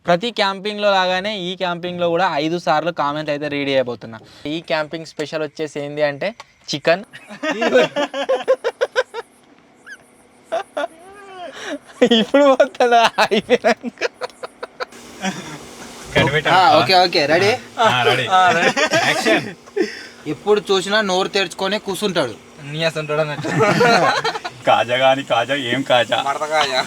ప్రతి క్యాంపింగ్లో లాగానే ఈ క్యాంపింగ్లో కూడా 5 సార్లు కామెంట్ అయితే రీడ్ చేయబోతున్నా. ఈ క్యాంపింగ్ స్పెషల్ వచ్చేసి ఏంటి అంటే చికెన్. ఇప్పుడు పోతుందా అయిపోయినాక? Okay ready. ఎప్పుడు చూసినా నోరు తెరుచుకొని కూర్చుంటాడు. నీ అసంటాడు అన్నట్టు. కాజా గాని కాజా ఏం కాజా మడతకాయ.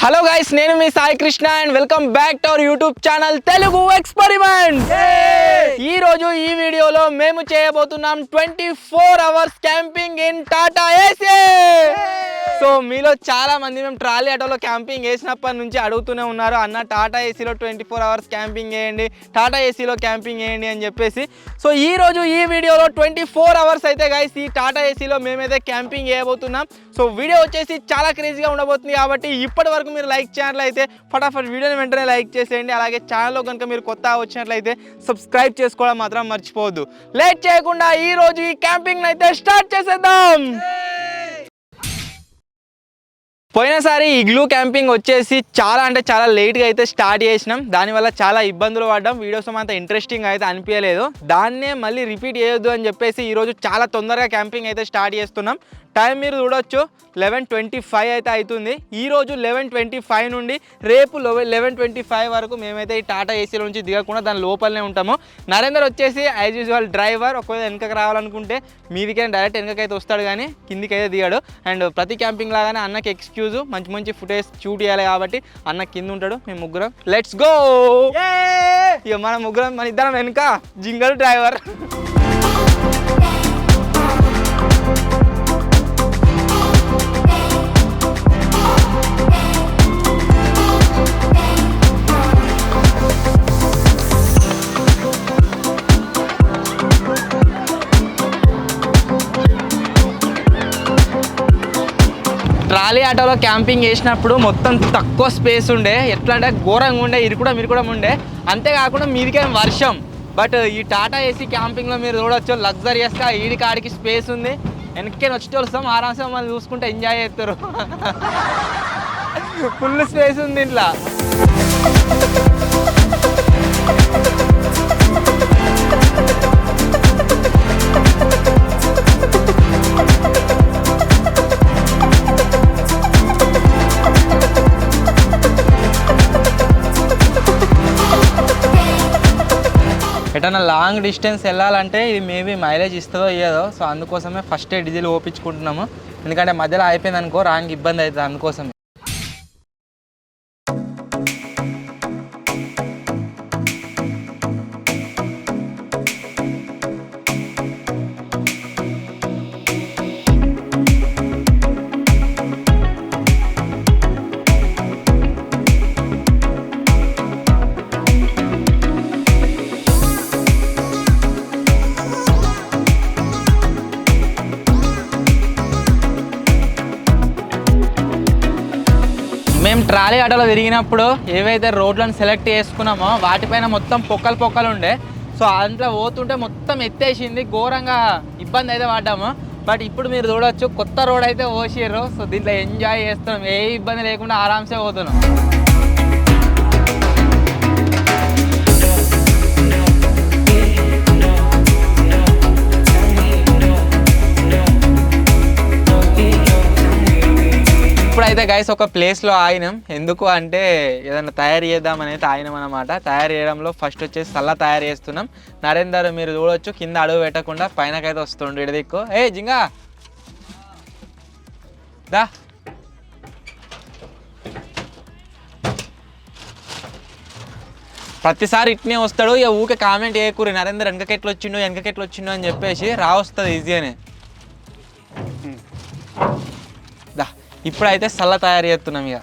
హలో గైస్, నేను మీ Sai Krishna and welcome back to our YouTube channel Telugu experiment. ఈ రోజు ఈ వీడియోలో మేము చేయబోతున్నాం 24 hours camping in Tata AC. So మీలో చాలా మంది మేము ట్రాలీ ఆటోలో క్యాంపింగ్ వేసినప్పటి నుంచి అడుగుతూనే ఉన్నారు, అన్న టాటా ఏసీలో 24 అవర్స్ క్యాంపింగ్ వేయండి, టాటా ఏసీలో క్యాంపింగ్ వేయండి అని చెప్పేసి. సో ఈ రోజు ఈ వీడియోలో 24 అవర్స్ అయితే గైస్ ఈ టాటా ఏసీలో మేమైతే క్యాంపింగ్ చేయబోతున్నాం. సో వీడియో వచ్చేసి చాలా క్రేజీగా ఉండబోతుంది కాబట్టి ఇప్పటి వరకు మీరు లైక్ చేసినట్లయితే ఫటాఫట్ వీడియోని వెంటనే లైక్ చేసేయండి. అలాగే ఛానల్లో కనుక మీరు కొత్తగా వచ్చినట్లయితే సబ్స్క్రైబ్ చేసుకోవడం మాత్రం మర్చిపోవద్దు. లేట్ చేయకుండా ఈ రోజు ఈ క్యాంపింగ్ అయితే స్టార్ట్ చేసేద్దాం. పోయినసారి ఇగ్లూ క్యాంపింగ్ వచ్చేసి చాలా అంటే చాలా లేట్గా అయితే స్టార్ట్ చేసినాం. దానివల్ల చాలా ఇబ్బందులు పడ్డాం. వీడియోస్ అంత ఇంట్రెస్టింగ్ అయితే అనిపించలేదు. దాన్నే మళ్ళీ రిపీట్ చేయొద్దు అని చెప్పేసి ఈరోజు చాలా తొందరగా క్యాంపింగ్ అయితే స్టార్ట్ చేస్తున్నాం. టైం మీరు చూడొచ్చు 11:25 అయితే అవుతుంది. ఈరోజు 11:25 నుండి రేపు 11:25 వరకు మేమైతే ఈ టాటా ఏసీలో నుంచి దిగకుండా దాని లోపలనే ఉంటాము. నరేందర్ వచ్చేసి యాజ్ యూజువల్ డ్రైవర్. ఒకవేళ వెనకకి రావాలనుకుంటే మీదికైనా డైరెక్ట్ వెనకకైతే వస్తాడు కానీ కిందికైతే దిగాడు. అండ్ ప్రతి క్యాంపింగ్ లాగానే అన్నకి ఎక్స్క్యూజ్ మంచి మంచి ఫుటేజ్ షూట్ చేయాలి కాబట్టి అన్న కింద ఉంటాడు. మేము ముగ్గురం లెట్స్ గో. ఇక మన ముగ్గురం మన ఇద్దరం వెనుక జింగల్ డ్రైవర్. ట్రాలీ ఆటోలో క్యాంపింగ్ చేసినప్పుడు మొత్తం తక్కువ స్పేస్ ఉండే, ఎట్లా అంటే ఘోరంగా ఉండే, మీరు కూడా ఉండే. అంతేకాకుండా మీదికేం వర్షం. బట్ ఈ టాటా ఏసీ క్యాంపింగ్లో మీరు చూడవచ్చు లగ్జరియస్గా ఈడికాడికి స్పేస్ ఉంది. వెనక్కి వచ్చి వస్తాం ఆరామ్సే మమ్మల్ని చూసుకుంటే ఎంజాయ్ చేస్తారు. ఫుల్ స్పేస్ ఉంది ఇంట్లో. ఎటన్నా లాంగ్ డిస్టెన్స్ వెళ్ళాలంటే ఇది మేబీ మైలేజ్ ఇస్తుందో ఇయ్యదో. సో అందుకోసమే ఫస్టే డీజిల్ ఓపించుకుంటున్నాము. ఎందుకంటే మధ్యలో అయిపోయింది అనుకో రాంగ్ ఇబ్బంది అవుతుంది. అందుకోసమే మేము ట్రాలీ ఆటోలో తిరిగినప్పుడు ఏవైతే రోడ్లను సెలెక్ట్ చేసుకున్నామో వాటిపైన మొత్తం పొక్కలు ఉండే. సో అంతా పోతుంటే మొత్తం ఎత్తేసింది, ఘోరంగా ఇబ్బంది అయితే పడ్డాము. బట్ ఇప్పుడు మీరు చూడవచ్చు కొత్త రోడ్ అయితే పోసిర్రు. సో దీంట్లో ఎంజాయ్ చేస్తున్నాం, ఏ ఇబ్బంది లేకుండా ఆరామ్సే పోతున్నాం. ఇప్పుడైతే గైస్ ఒక ప్లేస్లో ఆగినాం. ఎందుకు అంటే ఏదైనా తయారు చేద్దామని అయితే ఆగినాం అనమాట. తయారు చేయడంలో ఫస్ట్ వచ్చేసి సల్ల తయారు చేస్తున్నాం. నరేందర్ మీరు చూడవచ్చు కింద అడుగు పెట్టకుండా పైనకైతే వస్తుండు. ఇటు దిక్కు ఏ జింగా దా. ప్రతిసారి ఇట్నే వస్తాడు. ఇక ఊకే కామెంట్ చేయకూరి నరేందర్ వెనకకెట్లు వచ్చిండు అని చెప్పేసి వస్తుంది ఈజీగానే. దా ఇప్పుడైతే సల్ల తయారు చేస్తున్నాం. ఇక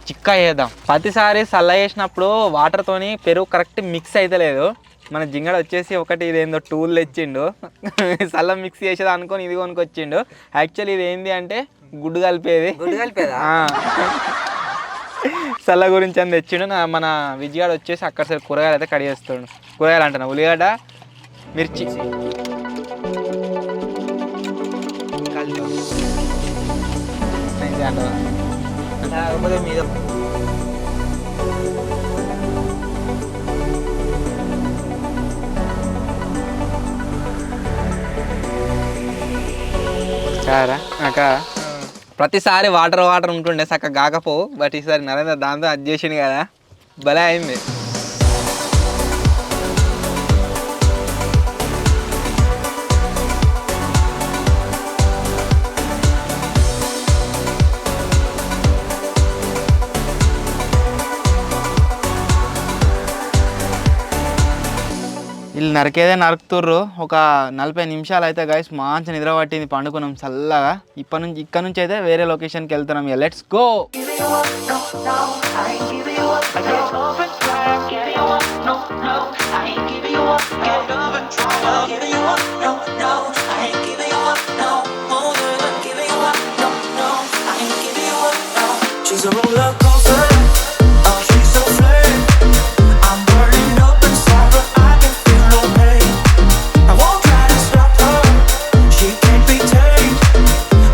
చిక్కా చేద్దాం. ప్రతిసారి సల్ల చేసినప్పుడు వాటర్తోని పెరుగు కరెక్ట్ మిక్స్ అయితే లేదు. మన జింగడ వచ్చేసి ఒకటి ఇదేందో టూల్ తెచ్చిండు, సల్ల మిక్స్ చేసేది అనుకొని ఇది కొనుకొచ్చిండు. యాక్చువల్లీ ఇది ఏంది అంటే గుడ్డు కలిపేది. సల్ల గురించి అని తెచ్చిండు. మన విజయగాడు వచ్చేసి అక్కడ సరే కూరగాయలు అయితే కడిగేస్తుండు. కూరగాయలు అంటున్నా ఉల్లిగడ్డ, మిర్చి. అంటారా? లేకపోతే మీద కారా అక్క ప్రతిసారి వాటర్ వాటర్ ఉంటుండే చక్కగా కాకపోవు, బట్ ఈసారి నరేంద్ర దాంతో అది చేసిండు కదా, భలే అయింది. వీళ్ళు నరికేదే నరుకుతుర్రు. ఒక 40 నిమిషాలు అయితే గైస్ మంచి నిద్ర పట్టింది, పండుకున్నాం చల్లగా. ఇక్కడ నుంచి అయితే వేరే లొకేషన్కి వెళ్తున్నాం. Let's go. She's a roller coaster. Oh, she's so flame. I'm burning up inside, but I can feel no pain. I won't try to stop her. She can't be tamed.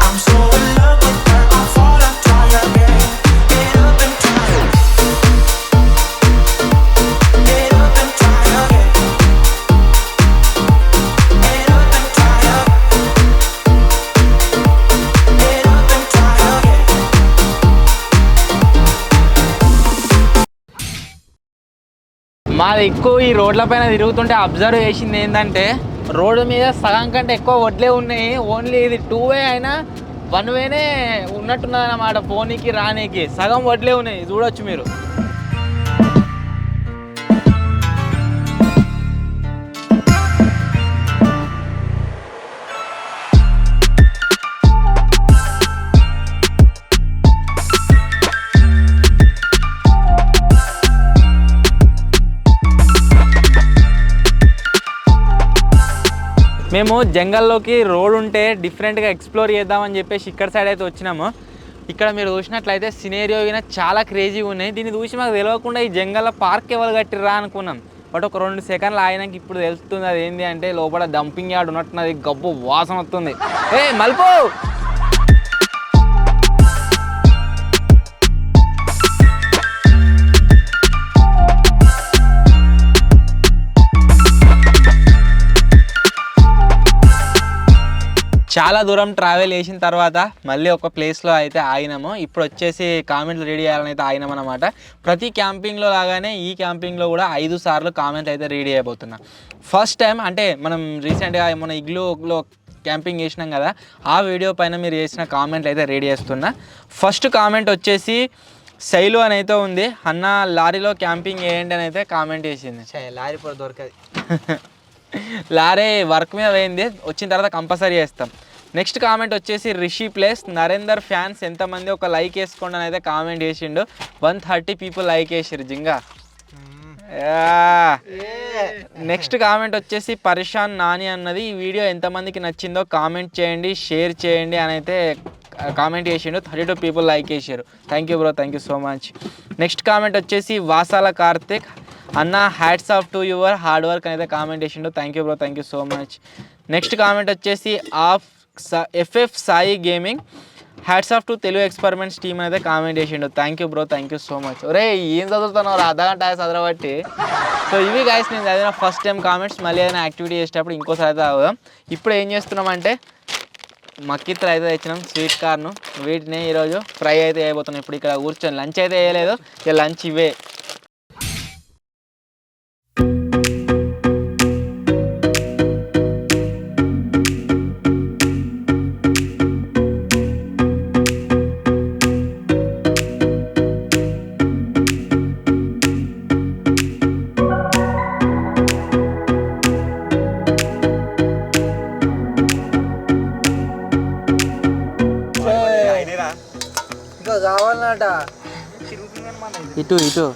I'm so in love with her. I fall and try again. Get up and try. Get up and try again. Get up and try again. Get up and try again. మాది ఎక్కువ ఈ రోడ్ల పైన తిరుగుతుంటే observe చేసింది ఏంటంటే, road మీద సగం కంటే ఎక్కువ వడ్లే ఉన్నాయి. ఓన్లీ ఇది 2 వే అయినా 1 వేనే ఉన్నట్టున్నది అన్నమాట. పోనీకి రానీకి సగం వడ్లే ఉన్నాయి, చూడొచ్చు మీరు. మేము జంగల్లోకి రోడ్ ఉంటే డిఫరెంట్గా ఎక్స్ప్లోర్ చేద్దామని చెప్పేసి ఇక్కడ సైడ్ అయితే వచ్చినాము. ఇక్కడ మీరు చూసినట్లయితే సినేరియో అయినా చాలా క్రేజీగా ఉన్నాయి. దీన్ని చూసి మాకు తెలియకుండా ఈ జంగల్లో పార్క్ ఎవరు కట్టిర్రా అనుకున్నాం. బట్ ఒక 2 సెకండ్లు ఆగినాక ఇప్పుడు తెలుస్తుంది అది ఏంటి అంటే, లోపల డంపింగ్ యార్డ్ ఉన్నట్టున్నది, గబ్బు వాసన వస్తుంది. ఏ మల్పో చాలా దూరం ట్రావెల్ చేసిన తర్వాత మళ్ళీ ఒక ప్లేస్లో అయితే ఆగినాము. ఇప్పుడు వచ్చేసి కామెంట్లు రెడీ చేయాలని అయితే ఆగినాం అనమాట. ప్రతి క్యాంపింగ్లో లాగానే ఈ క్యాంపింగ్లో కూడా 5 సార్లు కామెంట్ అయితే రెడీ చేయబోతున్నా. ఫస్ట్ టైం అంటే మనం రీసెంట్గా మన ఇగ్లూలో క్యాంపింగ్ చేసినాం కదా, ఆ వీడియో పైన మీరు చేసిన కామెంట్లు అయితే రెడీ చేస్తున్నా. ఫస్ట్ కామెంట్ వచ్చేసి శైలు అని అయితే ఉంది. అన్న లారీలో క్యాంపింగ్ చేయండి అని అయితే కామెంట్ చేసింది. లారీ కూడా దొరకదు. లారీ వర్క్ మీద పోయింది, వచ్చిన తర్వాత కంపల్సరీ చేస్తాం. నెక్స్ట్ కామెంట్ వచ్చేసి రిషి ప్లేస్ నరేందర్ ఫ్యాన్స్ ఎంతమంది ఒక లైక్ వేసుకోండి అని అయితే కామెంట్ చేసిండు. 130 పీపుల్ లైక్ వేసారు జింగా. నెక్స్ట్ కామెంట్ వచ్చేసి పరిశాన్ నాని అన్నది, ఈ వీడియో ఎంతమందికి నచ్చిందో కామెంట్ చేయండి, షేర్ చేయండి అని అయితే కామెంట్ చేసిండు. 32 పీపుల్ లైక్ వేసారు. Thank you bro, thank you so much. Next comment వచ్చేసి వాసాల కార్తిక్ అన్న hats off to your hard work అనేది కామెంట్ చేసిండు. Thank you bro, thank you so much. Next comment వచ్చేసి FF Sai gaming hats off to Telugu experiments team అనేది comment చేసిండు. Thank you bro, thank you so much. ఒరే ఏం చదువుతున్నావు అర్ధగంట చదవబట్టి. So ఇవి గాయస్ నేను చదివిన ఫస్ట్ టైం కామెంట్స్. మళ్ళీ ఏదైనా యాక్టివిటీ చేసేటప్పుడు ఇంకోసారి అయితే చదువుదాం. ఇప్పుడు ఏం చేస్తున్నామంటే మక్కిత్తులు అయితే తెచ్చినాం, స్వీట్ కార్ను. వీటిని ఈరోజు ఫ్రై అయితే వేయబోతున్నాం. ఇప్పుడు ఇక్కడ కూర్చొని లంచ్ అయితే వేయలేదు, ఇక లంచ్ ఇవే. కావాలన్నట ఇటు ఇటు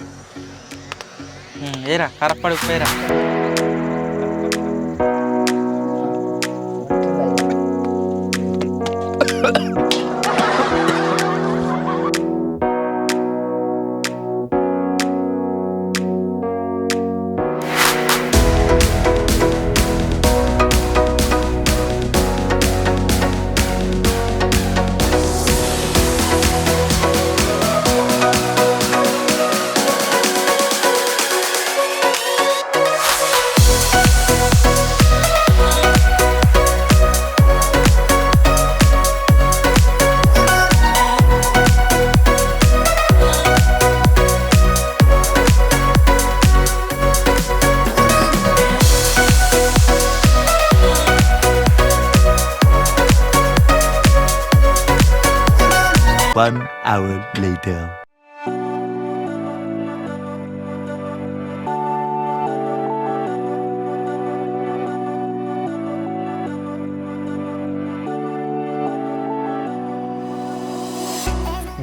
ఏరా కరప్పడు పోయిరా. 1 hour later.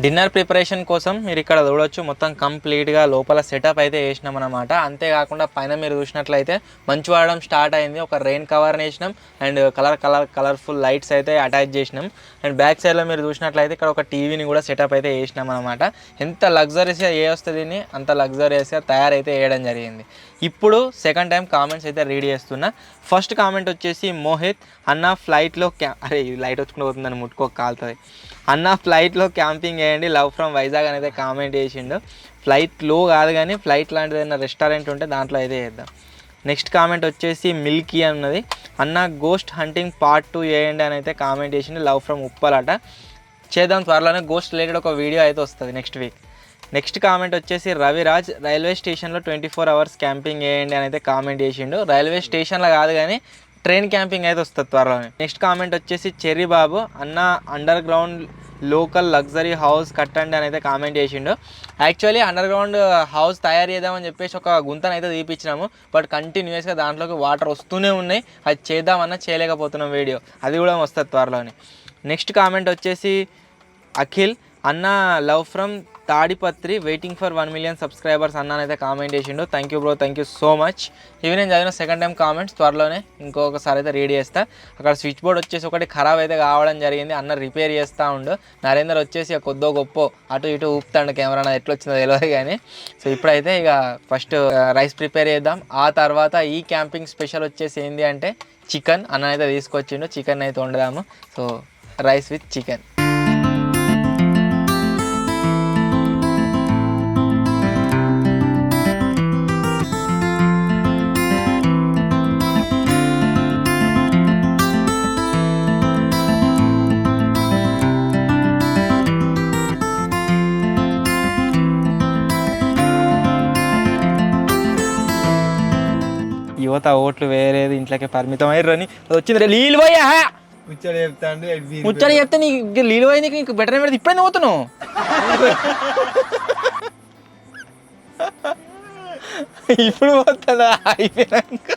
డిన్నర్ ప్రిపరేషన్ కోసం మీరు ఇక్కడ చూడొచ్చు మొత్తం కంప్లీట్గా లోపల సెటప్ అయితే వేసినాం అనమాట. అంతేకాకుండా పైన మీరు చూసినట్లయితే మంచు పడడం స్టార్ట్ అయింది. ఒక రెయిన్ కవర్ని వేసినాం అండ్ కలర్ఫుల్ లైట్స్ అయితే అటాచ్ చేసినాం. అండ్ బ్యాక్ సైడ్లో మీరు చూసినట్లయితే ఇక్కడ ఒక టీవీని కూడా సెటప్ అయితే వేసినాం అనమాట. ఎంత లగ్జరీస్గా వస్తుంది అంత లగ్జరీస్గా తయారైతే వేయడం జరిగింది. ఇప్పుడు సెకండ్ టైం కామెంట్స్ అయితే రీడ్ చేస్తున్నా. ఫస్ట్ కామెంట్ వచ్చేసి మోహిత్ అన్న ఫ్లైట్లో అరే లైట్ వచ్చుకుంటూ పోతుందని ముట్టుకోక కాలుతుంది. అన్న ఫ్లైట్లో క్యాంపింగ్ చేయండి లవ్ ఫ్రమ్ వైజాగ్ అని అయితే కామెంట్ చేసిండు. ఫ్లైట్లో కాదు కానీ ఫ్లైట్ లాంటిది ఏదైనా రెస్టారెంట్ ఉంటే దాంట్లో అయితే చేద్దాం. నెక్స్ట్ కామెంట్ వచ్చేసి మిల్కీ అన్నది అన్న గోస్ట్ హంటింగ్ పార్ట్ 2 చేయండి అని అయితే కామెంట్ చేసిండు. లవ్ ఫ్రమ్ ఉప్పలట. చేద్దాం త్వరలోనే గోస్ట్ రిలేటెడ్ ఒక వీడియో అయితే వస్తుంది నెక్స్ట్ వీక్. నెక్స్ట్ కామెంట్ వచ్చేసి రవిరాజ్ రైల్వే స్టేషన్లో 24 hours క్యాంపింగ్ చేయండి అని అయితే కామెంట్ చేసిండు. రైల్వే స్టేషన్లో కాదు కానీ ట్రైన్ క్యాంపింగ్ అయితే వస్తుంది త్వరలోనే. నెక్స్ట్ కామెంట్ వచ్చేసి చెర్రీ బాబు అన్న under ground local luxury house కట్టండి అని అయితే కామెంట్ చేసిండు. యాక్చువల్లీ అండర్ గ్రౌండ్ హౌస్ తయారు చేద్దామని చెప్పేసి ఒక గుంతను అయితే తీపించినాము. బట్ కంటిన్యూస్గా దాంట్లోకి వాటర్ వస్తూనే ఉన్నాయి. అది చేద్దామన్నా చేయలేకపోతున్నాం వీడియో. అది కూడా వస్తుంది త్వరలోనే. నెక్స్ట్ కామెంట్ వచ్చేసి అఖిల్ అన్న love from Tadipatri waiting for 1 million subscribers అన్నానైతే కామెంట్ చేసిండు. Thank you bro, thank you so much. ఇవి నేను చదివిన సెకండ్ టైం కామెంట్స్. త్వరలోనే ఇంకొకసారి అయితే రీడ్ చేస్తా. అక్కడ స్విచ్ బోర్డ్ వచ్చేసి ఒకటి ఖరాబ్ అయితే కావడం జరిగింది. అన్న రిపేర్ చేస్తూ ఉండు. నరేందర్ వచ్చేసి కొద్దో గొప్ప అటు ఇటు ఊపుతాడు కెమెరా, ఎట్లా వచ్చిందో తెలియదు కానీ. సో ఇప్పుడైతే ఇక ఫస్ట్ రైస్ ప్రిపేర్ చేద్దాం. ఆ తర్వాత ఈ క్యాంపింగ్ స్పెషల్ వచ్చేసి ఏంటి అంటే చికెన్ అన్న అయితే తీసుకొచ్చిండు. చికెన్ అయితే వండుదాము. So rice with chicken. యువత ఓట్లు వేరేది ఇంట్లోకి పరిమితం అయ్యారని వచ్చింది. నీళ్ళు పోయా ముచ్చట చెప్తే నీకు నీళ్ళు పోయి నీకు బెటర్ పెడితే ఇప్పుడైనా పోతున్నావు. ఇప్పుడు పోతుందా అయిపోయినాక?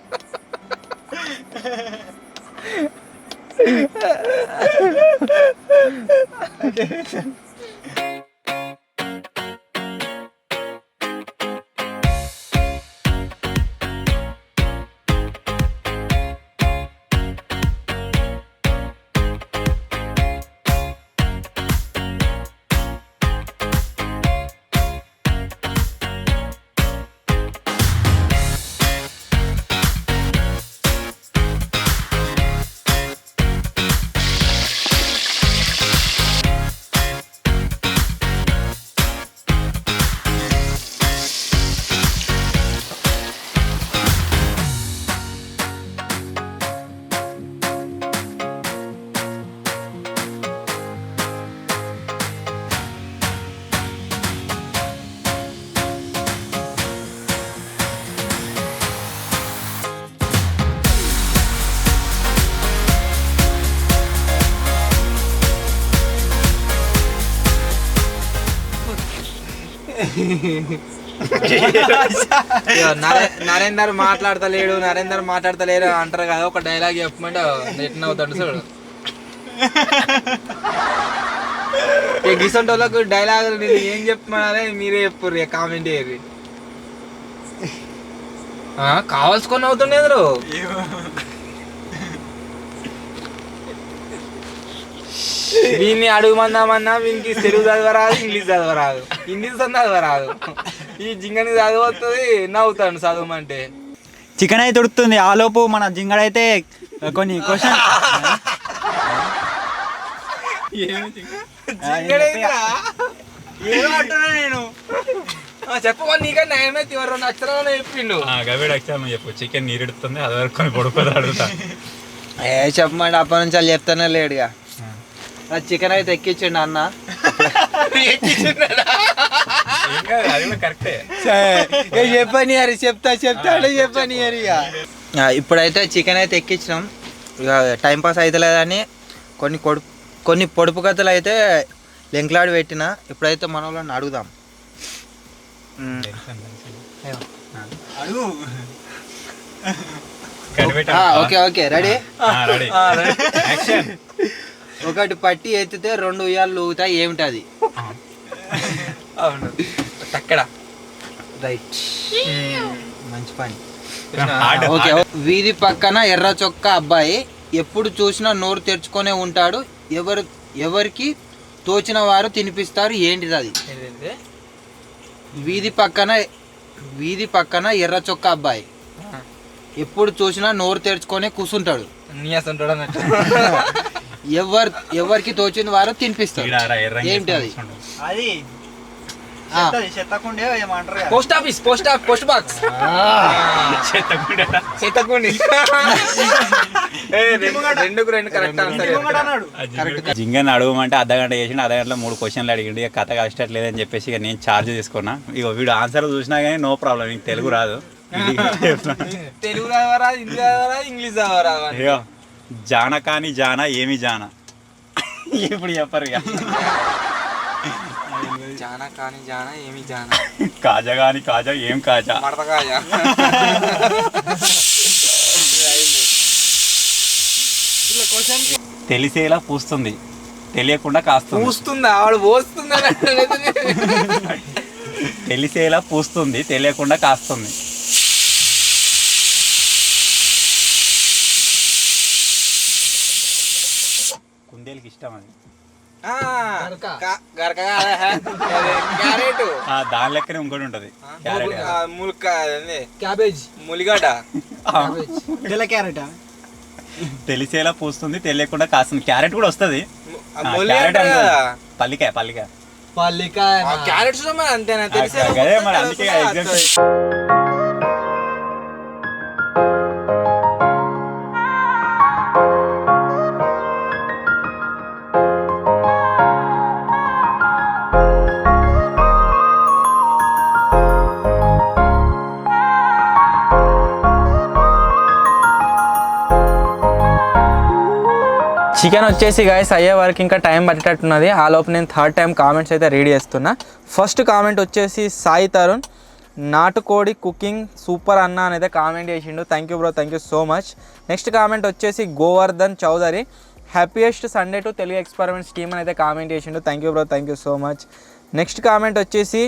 నరేందర్ మాట్లాడతలేడు అంటారు కదా. ఒక డైలాగ్ చెప్పమంటే ఎట్లా అవుతాడు చూడు. గిసంటి వాళ్ళకు డైలాగులు నేను ఏం చెప్పమన్నారే మీరే చెప్పుర్రు, కామెంట్ చేయరు. కావాల్సుకొని అవుతుండేరు. వీన్ని అడుగుమందామన్నా వీనికి తెలుగు చదవరాదు, ఇంగ్లీష్ చదవరాదు, ఇంగ్లీష్ చదవరాదు. ఈ జింగని చదవస్తుంది, నవ్వుతాను చదవమంటే. చికెన్ అయితే ఉడుకుతుంది. ఆలోపు మన జింగడైతే కొన్ని క్వశ్చన్ నేను చెప్పమని నీకన్నా నయమే 2 అక్షరాలు చెప్పిండు. గవేడు అక్షరాలు చెప్పు. చికెన్ నీరెడుతుంది, అది వరకు కొన్ని పొడుపు అడుగుతా. చెప్పమండి అప్పటి నుంచి వాళ్ళు చెప్తానే లేడుగా. చికెన్ అయితే ఎక్కించండి అన్న. కరెక్టే చెప్పని అరి చెప్తాడు చెప్పని అరి. ఇప్పుడైతే చికెన్ అయితే ఎక్కించినాం. ఇక టైంపాస్ అవుతలేదని కొన్ని పొడుపు కథలు అయితే లెంక్లాడి పెట్టిన ఎప్పుడైతే మన వాళ్ళని అడుగుదాం. Okay okay ready. ఒకటి పట్టి ఎత్తితే 2 ఉయ్యాలు ఊగుతాయి, ఏమిటి అది? అవును అక్కడ రైట్, మంచి పని. ఓకే, వీధి పక్కన ఎర్ర చొక్కా అబ్బాయి ఎప్పుడు చూసినా నోరు తెరుచుకొనే ఉంటాడు, ఎవరికి తోచిన వారు తినిపిస్తారు, ఏంటిది అది? వీధి పక్కన ఎర్ర చొక్కా అబ్బాయి ఎప్పుడు చూసినా నోరు తెరుచుకొని కూర్చుంటాడు, ఎవరికి తోచిన వారు తినిపిస్తారు, ఏంటి అది? అది చెత్తకుండే ఏమంటారు కదా. పోస్ట్ ఆఫీస్ పోస్ట్ బాక్స్ చెత్తకుండి. రెండుకు రెండు కరెక్ట్ ఆన్సర్. జింగని అడగమంటే అర్ధగంట చేసిండు, అర్ధగంటలో 3 క్వశ్చన్లు అడిగిండు. ఇక కథ కష్టట్లేదని చెప్పేసి ఇక నేను ఛార్జ్ తీసుకున్నా. ఇక వీడు ఆన్సర్ చూసినా కానీ నో ప్రాబ్లం, నీకు తెలుగు రాదు. తెలుగు రావరా, హిందీ రావరా, ఇంగ్లీష్ రావరా? అయ్యో జాన కానీ జాన ఏమి జాన ఇప్పుడు చెప్పరు ఇక. జానా కానీ జానా ఏమి జానా, కాజా కానీ కాజా ఏం కాజా, మడతకాయ. తెలిసేలా పూస్తుంది తెలియకుండా కాస్తుంది. పూస్తుందా ఆవిడ పోస్తుందా? తెలిసేలా పూస్తుంది తెలియకుండా కాస్తుంది. కుందేలుకి ఇష్టం అది. క్యారెట్ దాని లెక్కనే ఇంకోటి ఉంటది, క్యాబేజ్, ములిగడ్డ, క్యారెట్ తెలిసేలా పూస్తుంది తెలియకుండా కాస్తుంది. క్యారెట్ కూడా వస్తుంది, పల్లికాయ పల్లికాయ పల్లికాయ. క్యారెట్స్ అంతేనా? అదే మరి అందుకే ఎగ్జామ్స్. చికెన్ వచ్చేసి గాయస్ అయ్యే వరకు ఇంకా టైం పట్టేటట్టున్నది. ఆ లోపు నేను 3rd టైం కామెంట్స్ అయితే రీడ్ చేస్తున్నా. ఫస్ట్ కామెంట్ వచ్చేసి సాయి తరుణ్, నాటుకోడి కుకింగ్ సూపర్ అన్న అనేది కామెంట్ చేసిండు. Thank you bro, thank you so much. Next comment వచ్చేసి Govardhan Chowdary, happiest Sunday to Telugu experiments team అని అయితే కామెంట్ చేసిండు. Thank you bro, thank you so much. Next comment వచ్చేసి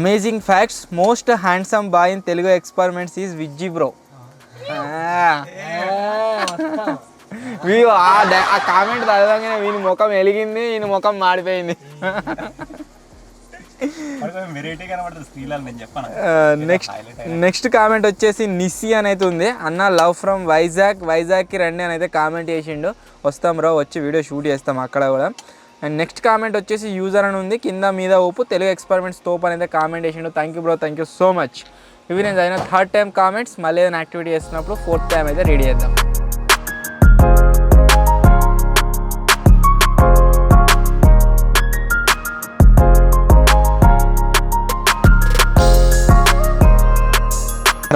amazing facts, most handsome boy in Telugu experiments is Vijji bro. ఆ comment చదవగానే వీని ముఖం వెలిగింది, ఈయన ముఖం మాడిపోయింది. నెక్స్ట్ కామెంట్ వచ్చేసి నిస్సి అని అయితే ఉంది, అన్న లవ్ ఫ్రమ్ వైజాగ్కి రండి అని అయితే కామెంట్ చేసిండు. వస్తాం రో, వచ్చి వీడియో షూట్ చేస్తాం అక్కడ కూడా. అండ్ నెక్స్ట్ కామెంట్ వచ్చేసి యూజర్ అని ఉంది, కింద మీద ఊపు తెలుగు ఎక్స్పెరిమెంట్స్ తోపు అని అయితే కామెంట్ చేసిండు. Thank you bro, thank you so much. ఇవి నేను చదివిన 3rd టైం కామెంట్స్. మళ్ళీ ఏదైనా యాక్టివిటీ చేస్తున్నప్పుడు 4th టైం అయితే రెడీ చేద్దాం.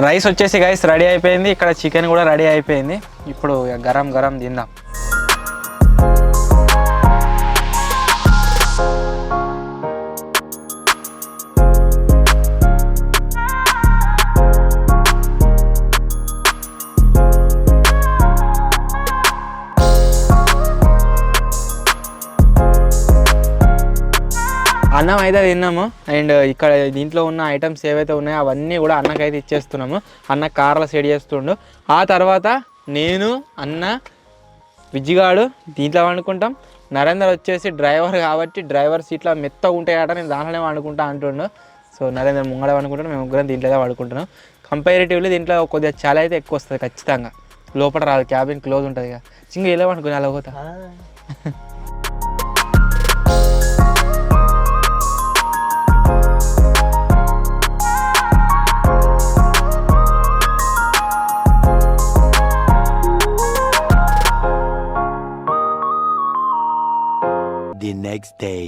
రైస్ వచ్చేసి గైస్ రెడీ అయిపోయింది, ఇక్కడ చికెన్ కూడా రెడీ అయిపోయింది. ఇప్పుడు గరం గరం తిందాం. అన్నం అయితే తిన్నాము. అండ్ ఇక్కడ దీంట్లో ఉన్న ఐటమ్స్ ఏవైతే ఉన్నాయో అవన్నీ కూడా అన్నకైతే ఇచ్చేస్తున్నాము. అన్న కార్లో సెట్ చేస్తుండు. ఆ తర్వాత నేను అన్న విజ్జిగాడు దీంట్లో వండుకుంటాం. నరేందర్ వచ్చేసి డ్రైవర్ కాబట్టి డ్రైవర్ సీట్లో మెత్తగా ఉంటాయట, నేను దాంట్లోనే వండుకుంటా అంటుండు. సో నరేందర్ ముంగడ వండుకుంటాను, మేము ముగ్గురం దీంట్లో వండుకుంటున్నాం. కంపారిటివ్లీ దీంట్లో కొద్దిగా చాలా అయితే ఎక్కువ వస్తుంది ఖచ్చితంగా. లోపల రాదు, క్యాబిన్ క్లోజ్ ఉంటుంది కదా. చింగ ఇలా వండుకుని అలా పోతా. The next day.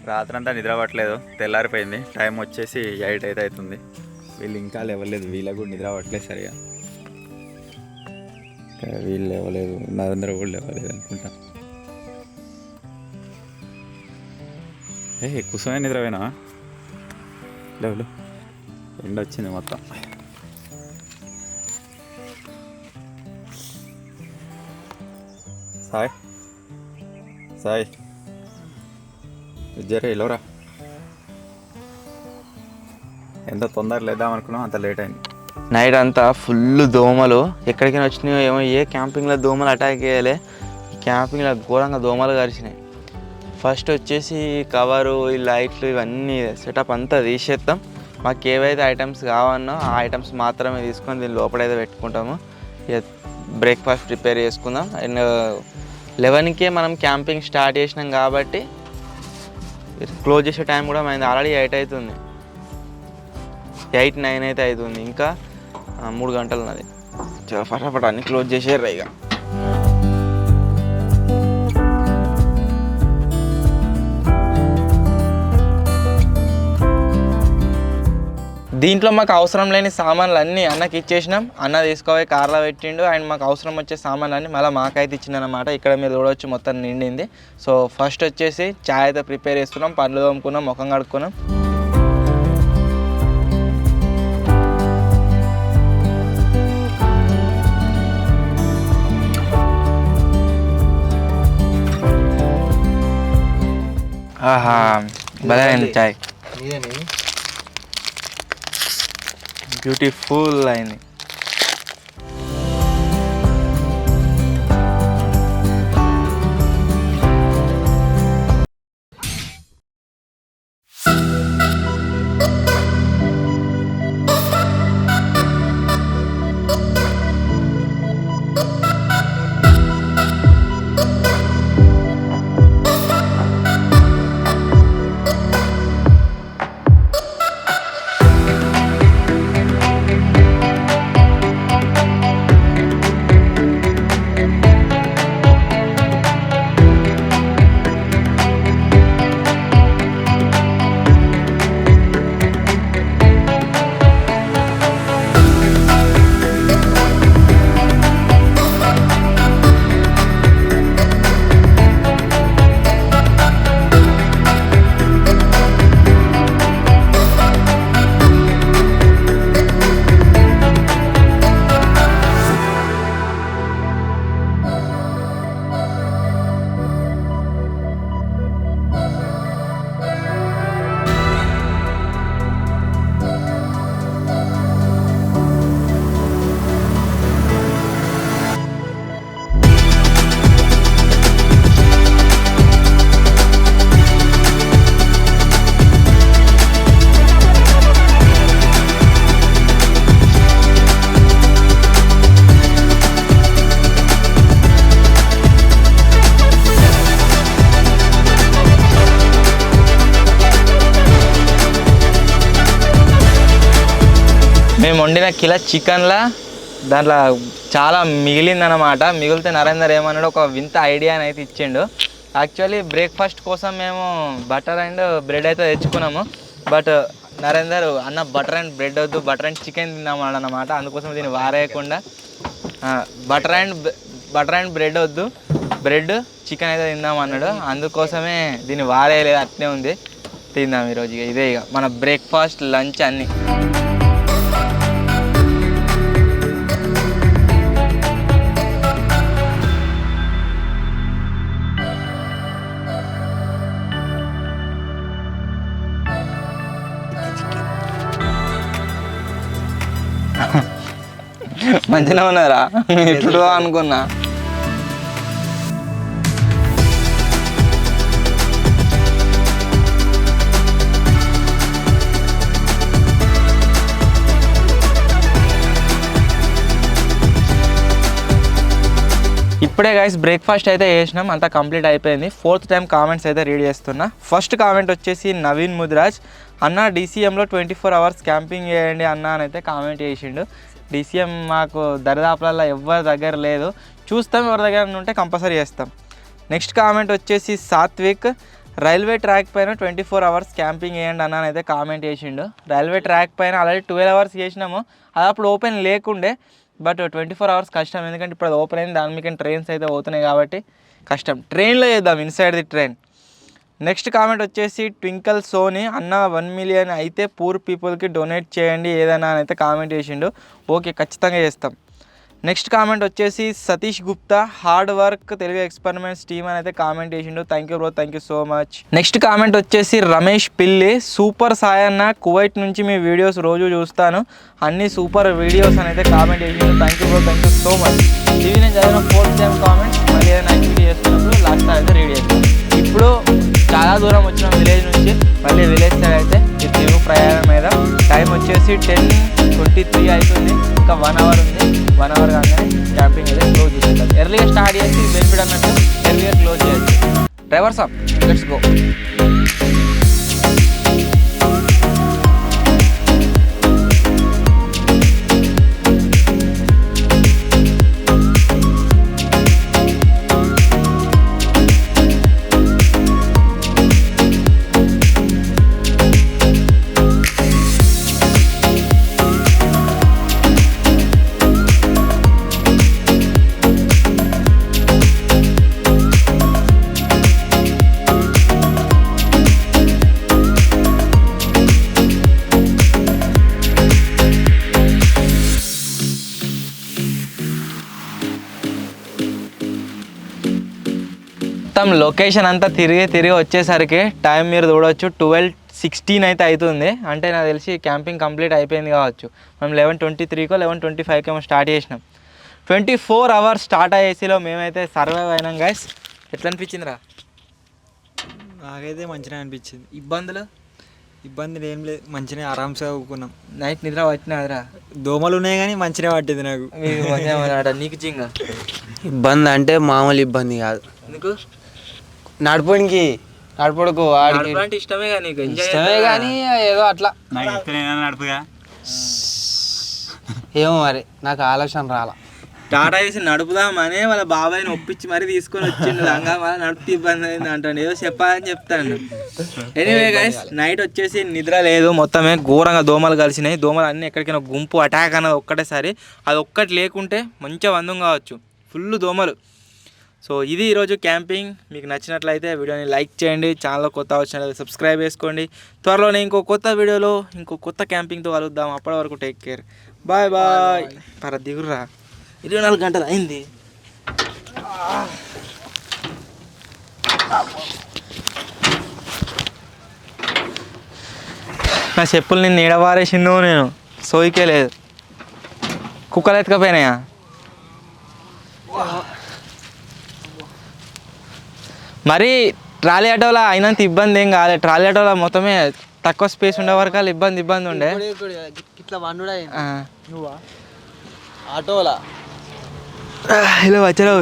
రాత్రంతా నిద్ర పట్టలేదు, తెల్లారిపోయింది. టైం వచ్చేసి 8 అయితే అవుతుంది. వీళ్ళు ఇంకా లేవలేదు, వీళ్ళకు కూడా నిద్ర పట్టలేదు సరిగా. వీళ్ళు లేవలేదు, నరేంద్ర కూడా లేవలేదు అనుకుంటా. కుసమే నిద్రపోయినా లేవులు, ఎండ వచ్చింది మొత్తం. సాయ్ సాయ్ జరే ఇలోరా, ఎంత తొందర లేద్దాం అనుకున్నాం, అంత లేట్ అయింది. నైట్ అంతా ఫుల్ దోమలు, ఎక్కడికైనా వచ్చినాయో ఏమో, ఏ క్యాంపింగ్లో దోమలు అటాక్ చేయలే, క్యాంపింగ్లో ఘోరంగా దోమలు కరిచినాయి. ఫస్ట్ వచ్చేసి కవరు, ఈ లైట్లు ఇవన్నీ సెటప్ అంతా తీసేస్తాం. మాకు ఏవైతే ఐటమ్స్ కావన్నో ఆ ఐటమ్స్ మాత్రమే తీసుకొని దీని లోపలైతే పెట్టుకుంటాము. ఇక బ్రేక్ఫాస్ట్ ప్రిపేర్ చేసుకుందాం. అండ్ 11కే మనం క్యాంపింగ్ స్టార్ట్ చేసినాం కాబట్టి క్లోజ్ చేసే టైం కూడా మనది ఆల్రెడీ 8 అవుతుంది, 8-9 అయితే అవుతుంది. ఇంకా 3 గంటలు ఉన్నది. చాలా ఫటాఫట్ అన్ని క్లోజ్ చేసేర్రా ఇక. దీంట్లో మాకు అవసరం లేని సామాన్లు అన్నీ అన్నకి ఇచ్చేసినాం. అన్న తీసుకుపోయి కార్లో పెట్టిండు. అండ్ మాకు అవసరం వచ్చే సామాన్లు అన్నీ మళ్ళీ మాకైతే ఇచ్చిందనమాట. ఇక్కడ మీరు చూడవచ్చు మొత్తం నిండింది. సో ఫస్ట్ వచ్చేసి చాయ్ అయితే ప్రిపేర్ చేసుకున్నాం, పండ్లు తోముకున్నాం, ముఖం కడుక్కున్నాం. ఆహా భలే అయింది చాయ్, బ్యూటిఫుల్ అయింది. మేము వండిన కిలో చికెన్లా దాంట్లో చాలా మిగిలిందనమాట. మిగిలితే నరేందర్ ఏమన్నాడు, ఒక వింత ఐడియాని అయితే ఇచ్చిండు. యాక్చువల్లీ బ్రేక్ఫాస్ట్ కోసం మేము బటర్ అండ్ బ్రెడ్ అయితే తెచ్చుకున్నాము. బట్ నరేందర్ అన్న బటర్ అండ్ బ్రెడ్ వద్దు, బటర్ అండ్ చికెన్ తిన్నామన్నాడు అనమాట. అందుకోసం దీన్ని వారేయకుండా బటర్ అండ్ బ్రెడ్ వద్దు, బ్రెడ్ చికెన్ అయితే తిందామన్నాడు. అందుకోసమే దీన్ని వారేయలేదు, అట్నే ఉంది. తిందాం ఈరోజు. ఇదే ఇక మన బ్రేక్ఫాస్ట్ లంచ్ అన్నీ. మంచిగా ఉన్నారా ఎప్పుడు అనుకున్నా. ఇప్పుడే గైస్ బ్రేక్ఫాస్ట్ అయితే చేసినాం, అంతా కంప్లీట్ అయిపోయింది. 4th టైం కామెంట్స్ అయితే రీడ్ చేస్తున్నా. ఫస్ట్ కామెంట్ వచ్చేసి నవీన్ ముదిరాజ్, అన్న DCMలో 24 అవర్స్ క్యాంపింగ్ చేయండి అన్న అని అయితే కామెంట్ చేసిండు. DCM మాకు దరిదాపులలో ఎవరి దగ్గర లేదు, చూస్తాం, ఎవరి దగ్గర ఉంటే కంపల్సరీ చేస్తాం. నెక్స్ట్ కామెంట్ వచ్చేసి సాత్విక్, రైల్వే ట్రాక్ పైన 24 అవర్స్ క్యాంపింగ్ చేయండి అన్న అని అయితే కామెంట్ చేసిండు. రైల్వే ట్రాక్ పైన ఆల్రెడీ 12 అవర్స్ చేసినాము, అది అప్పుడు ఓపెన్ లేకుండే. బట్ 24 అవర్స్ కష్టం, ఎందుకంటే ఇప్పుడు అది ఓపెన్ అయింది, దాని మీకు ట్రైన్స్ అయితే పోతున్నాయి కాబట్టి కష్టం. ట్రైన్లో చేద్దాం, inside the train. Next comment వచ్చేసి ట్వింకల్ సోనీ అన్న 1 మిలియన్ అయితే పూర్ పీపుల్కి డొనేట్ చేయండి ఏదైనా అని అయితే కామెంట్ చేసిండు. ఓకే, ఖచ్చితంగా చేస్తాం. నెక్స్ట్ కామెంట్ వచ్చేసి Satish Gupta hard work Telugu experiments team అని అయితే కామెంట్ చేసిండు. Thank you bro, thank you so much. Next comment వచ్చేసి రమేష్ పిల్లి సూపర్ సాయన్న కువైట్ నుంచి మీ వీడియోస్ రోజు చూస్తాను, అన్ని సూపర్ వీడియోస్ అని అయితే కామెంట్ చేసిండు. Thank you bro, thank you so much. ఇవి నేను చదివిన 4th టైం కామెంట్స్. మళ్ళీ ఏదైనా యాక్టివిటీ చేస్తున్నప్పుడు లాస్ట్ అయితే రీడ్ చేస్తాను. ఇప్పుడు చాలా దూరం వచ్చిన విలేజ్ నుంచి మళ్ళీ విలేజ్ సైడ్ అయితే ఈ తిరుగు ప్రయాణం మీద. టైం వచ్చేసి 10:23 అవుతుంది, ఇంకా 1 అవర్ ఉంది. 1 అవర్ కాగానే క్యాంపింగ్ అయితే క్లోజ్ చేసేద్దాం. ఎర్లీగా స్టార్ట్ చేసి బెనిఫిట్ అన్నట్టు ఎర్లీగా క్లోజ్ చేయొచ్చు. Drivers up, let's go. మొత్తం లొకేషన్ అంతా తిరిగి వచ్చేసరికి టైం మీరు చూడవచ్చు 12:16 అయితే అవుతుంది. అంటే నాకు తెలిసి క్యాంపింగ్ కంప్లీట్ అయిపోయింది కావచ్చు. మనం 11:23కో 11:25కో స్టార్ట్ చేసినాం. 24 అవర్స్ స్టార్ట్ అయ్యేసిలో మేమైతే సర్వైవ్ అయినాం గైస్. ఎట్లా అనిపించిందిరా? నాకైతే మంచిగా అనిపించింది. ఇబ్బందులు ఏం లేదు, మంచిగా ఆరామ్సే చదువుకున్నాం. నైట్ నిద్ర పట్టినాదిరా? దోమలు ఉన్నాయి కానీ మంచిగా పట్టింది నాకు. నీకు చింగా ఇబ్బంది అంటే మామూలు ఇబ్బంది కాదు. ఎందుకు? నడుపుడుకు వాడికి అంటే ఇష్టమే కానీ ఇష్టమే కానీ ఏదో అట్లా నాకు ఇష్టం నడుపుగా. ఏమో మరి నాకు ఆలోచన రాలా. టాటా వేసి నడుపుదామని వాళ్ళ బాబాయ్ని ఒప్పించి మరీ తీసుకొని వచ్చిండు. లంగా మళ్ళీ నడుపుతూ ఇబ్బంది అయింది అంటాను, ఏదో చెప్పాలని చెప్తాను. ఎనీవే గైస్, నైట్ వచ్చేసి నిద్ర లేదు, మొత్తమే ఘోరంగా దోమలు కలిసినాయి. దోమలు అన్నీ ఎక్కడికైనా గుంపు అటాక్ అన్నది ఒక్కటేసారి, అది ఒక్కటి లేకుంటే మంచిగా వందం కావచ్చు, ఫుల్ దోమలు. సో ఇది ఈరోజు క్యాంపింగ్. మీకు నచ్చినట్లయితే వీడియోని లైక్ చేయండి, ఛానల్లో కొత్త వచ్చినట్లయితే సబ్స్క్రైబ్ చేసుకోండి. త్వరలోనే ఇంకో కొత్త వీడియోలో ఇంకో కొత్త క్యాంపింగ్తో కలుద్దాం. అప్పటి వరకు టేక్ కేర్, బాయ్ బాయ్. పర దిగుర్రా, 24 గంటలు అయింది. నా చెప్పులు నిన్ను ఎడవారేసిందో నేను, సోయికే లేదు. కుక్కలు ఎత్తుకపోయినాయా? మరి ట్రాలీ ఆటోలో అయినంత ఇబ్బంది ఏం కాలేదు. ట్రాలీ ఆటోలో మొత్తమే తక్కువ స్పేస్ ఉండే వరకు ఇబ్బంది ఉండే. ఇట్లా వండుడా నువ్వా ఆటోలా ఇలా వచ్చావు.